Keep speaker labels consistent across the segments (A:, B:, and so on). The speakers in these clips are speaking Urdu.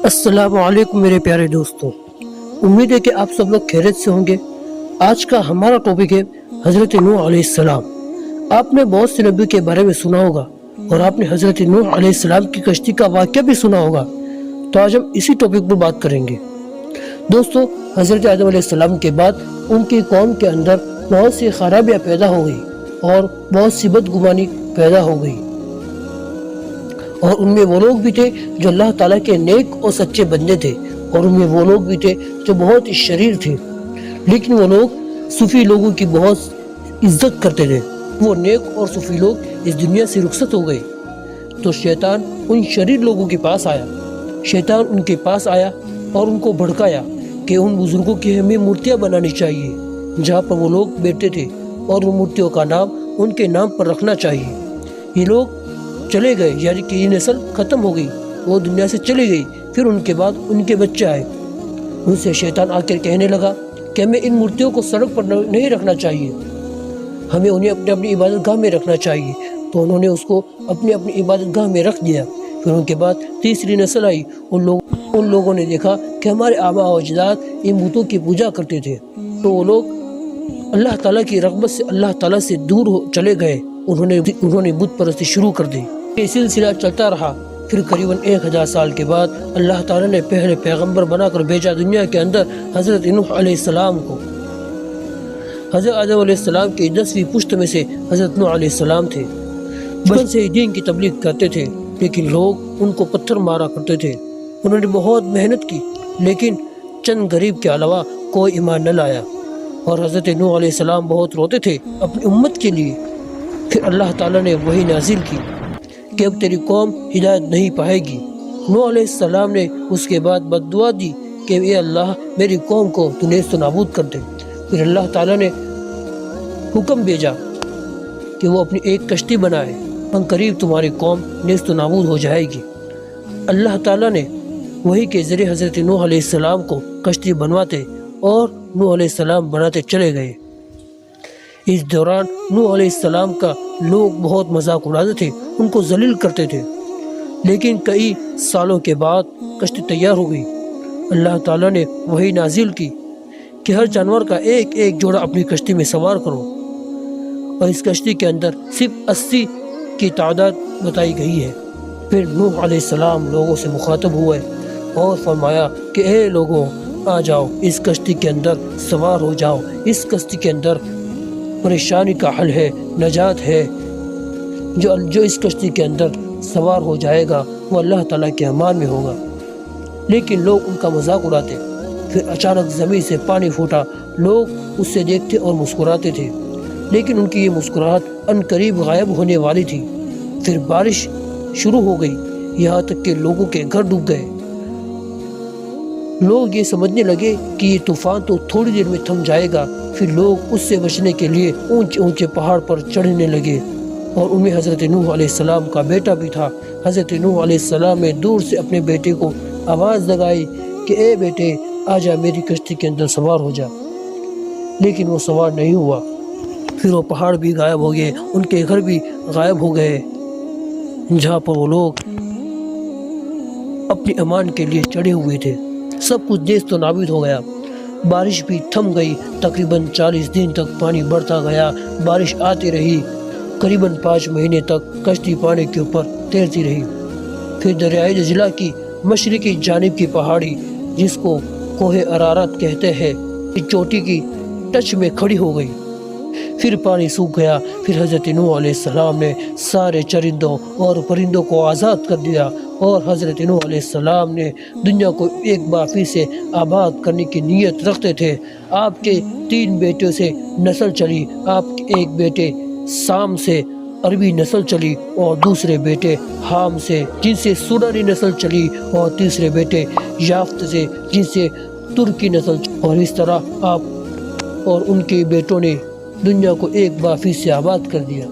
A: السلام علیکم میرے پیارے دوستوں، امید ہے کہ آپ سب لوگ خیریت سے ہوں گے۔ آج کا ہمارا ٹاپک ہے حضرت نوح علیہ السلام۔ آپ نے بہت سے نبی کے بارے میں سنا ہوگا اور آپ نے حضرت نوح علیہ السلام کی کشتی کا واقعہ بھی سنا ہوگا، تو آج ہم اسی ٹاپک پر بات کریں گے۔ دوستو، حضرت آدم علیہ السلام کے بعد ان کی قوم کے اندر بہت سی خرابیاں پیدا ہو گئی اور بہت سی بدگمانی پیدا ہو گئی، اور ان میں وہ لوگ بھی تھے جو اللہ تعالیٰ کے نیک اور سچے بندے تھے، اور ان میں وہ لوگ بھی تھے جو بہت ہی شریر تھے۔ لیکن وہ لوگ صوفی لوگوں کی بہت عزت کرتے تھے۔ وہ نیک اور صوفی لوگ اس دنیا سے رخصت ہو گئے تو شیطان ان شریر لوگوں کے پاس آیا۔ شیطان ان کے پاس آیا اور ان کو بھڑکایا کہ ان بزرگوں کی ہمیں مورتیاں بنانی چاہیے جہاں پر وہ لوگ بیٹھتے تھے، اور ان مورتیوں کا نام ان کے نام پر رکھنا چاہیے۔ یہ لوگ چلے گئے، یعنی کہ یہ نسل ختم ہو گئی، وہ دنیا سے چلی گئی۔ پھر ان کے بعد ان کے بچے آئے، ان سے شیطان آ کر کہنے لگا کہ ہمیں ان مورتیوں کو سڑک پر نہیں رکھنا چاہیے، ہمیں انہیں اپنی عبادت گاہ میں رکھنا چاہیے۔ تو انہوں نے اس کو اپنی عبادت گاہ میں رکھ دیا۔ پھر ان کے بعد تیسری نسل آئی، ان لوگوں نے دیکھا کہ ہمارے آباء و اجداد ان بتوں کی پوجا کرتے تھے، تو وہ لوگ اللہ تعالیٰ کی رغبت سے اللہ تعالیٰ سے دور چلے گئے، انہوں نے بت پرستی شروع کر دی۔ یہ سلسلہ چلتا رہا۔ پھر قریباً 1000 سال کے بعد اللہ تعالیٰ نے پہلے پیغمبر بنا کر بھیجا دنیا کے اندر حضرت نوح علیہ السلام کو۔ حضرت آدم علیہ السلام کی 10ویں پشت میں سے حضرت نوح علیہ السلام تھے۔ بچپن سے ہی دین کی تبلیغ کرتے تھے، لیکن لوگ ان کو پتھر مارا کرتے تھے۔ انہوں نے بہت محنت کی، لیکن چند غریب کے علاوہ کوئی ایمان نہ لایا، اور حضرت نوح علیہ السلام بہت روتے تھے اپنی امت کے لیے۔ پھر اللہ تعالیٰ نے وحی نازل کی کہ اب تیری قوم ہدایت نہیں پائے گی۔ نوح علیہ السلام نے اس کے بعد بد دعا دی کہ اے اللہ، میری قوم کو تو نیست و نابود کر دے۔ پھر اللہ تعالیٰ نے حکم بھیجا کہ وہ اپنی ایک کشتی بنائے، عنقریب تمہاری قوم نیست و نابود ہو جائے گی۔ اللہ تعالیٰ نے وحی کے ذریعے حضرت نوح علیہ السلام کو کشتی بنواتے اور نوح علیہ السلام بناتے چلے گئے۔ اس دوران نوح علیہ السلام کا لوگ بہت مذاق اڑاتے تھے، ان کو ذلیل کرتے تھے، لیکن کئی سالوں کے بعد کشتی تیار ہو گئی۔ اللہ تعالیٰ نے وحی نازل کی کہ ہر جانور کا ایک ایک جوڑا اپنی کشتی میں سوار کرو، اور اس کشتی کے اندر صرف 80 کی تعداد بتائی گئی ہے۔ پھر نوح علیہ السلام لوگوں سے مخاطب ہوئے اور فرمایا کہ اے لوگوں، آ جاؤ، اس کشتی کے اندر سوار ہو جاؤ۔ اس کشتی کے اندر پریشانی کا حل ہے، نجات ہے۔ جو اس کشتی کے اندر سوار ہو جائے گا وہ اللہ تعالیٰ کے امان میں ہوگا۔ لیکن لوگ ان کا مذاق اڑاتے۔ پھر اچانک زمین سے پانی پھوٹا، لوگ اس سے دیکھتے اور مسکراتے تھے، لیکن ان کی یہ مسکراہٹ عنقریب غائب ہونے والی تھی۔ پھر بارش شروع ہو گئی، یہاں تک کہ لوگوں کے گھر ڈوب گئے۔ لوگ یہ سمجھنے لگے کہ یہ طوفان تو تھوڑی دیر میں تھم جائے گا۔ پھر لوگ اس سے بچنے کے لیے اونچے اونچے پہاڑ پر چڑھنے لگے، اور ان میں حضرت نوح علیہ السلام کا بیٹا بھی تھا۔ حضرت نوح علیہ السلام نے دور سے اپنے بیٹے کو آواز لگائی کہ اے بیٹے، آ جا، میری کشتی کے اندر سوار ہو جا، لیکن وہ سوار نہیں ہوا۔ پھر وہ پہاڑ بھی غائب ہو گئے، ان کے گھر بھی غائب ہو گئے جہاں پر وہ لوگ اپنی امان کے لیے چڑھے ہوئے تھے۔ سب کچھ نیست و نابود ہو گیا۔ بارش بھی تھم گئی۔ تقریباً 40 دن تک پانی بڑھتا گیا، بارش آتی رہی۔ قریباً 5 مہینے تک کشتی پانی کے اوپر تیرتی رہی۔ پھر دریائے دجلہ کی مشرقی جانب کی پہاڑی، جس کو کوہ ارارات کہتے ہیں، اس چوٹی کی ٹچ میں کھڑی ہو گئی۔ پھر پانی سوکھ گیا۔ پھر حضرت نوح علیہ السلام نے سارے چرندوں اور پرندوں کو آزاد کر دیا، اور حضرت نوح علیہ السلام نے دنیا کو ایک بار پھر سے آباد کرنے کی نیت رکھتے تھے۔ آپ کے 3 بیٹوں سے نسل چلی۔ آپ کے ایک بیٹے سام سے عربی نسل چلی، اور دوسرے بیٹے حام سے، جن سے سوڈانی نسل چلی، اور تیسرے بیٹے یافت سے، جن سے ترکی نسل چلی۔ اور اس طرح آپ اور ان کے بیٹوں نے دنیا کو ایک بار پھر سے آباد کر دیا۔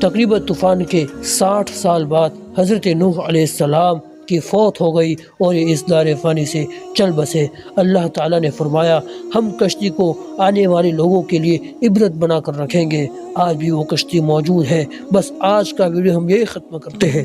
A: تقریباً طوفان کے 60 سال بعد حضرت نوح علیہ السلام کی فوت ہو گئی، اور یہ اس دار فانی سے چل بسے۔ اللہ تعالیٰ نے فرمایا، ہم کشتی کو آنے والے لوگوں کے لیے عبرت بنا کر رکھیں گے۔ آج بھی وہ کشتی موجود ہے۔ بس آج کا ویڈیو ہم یہی ختم کرتے ہیں۔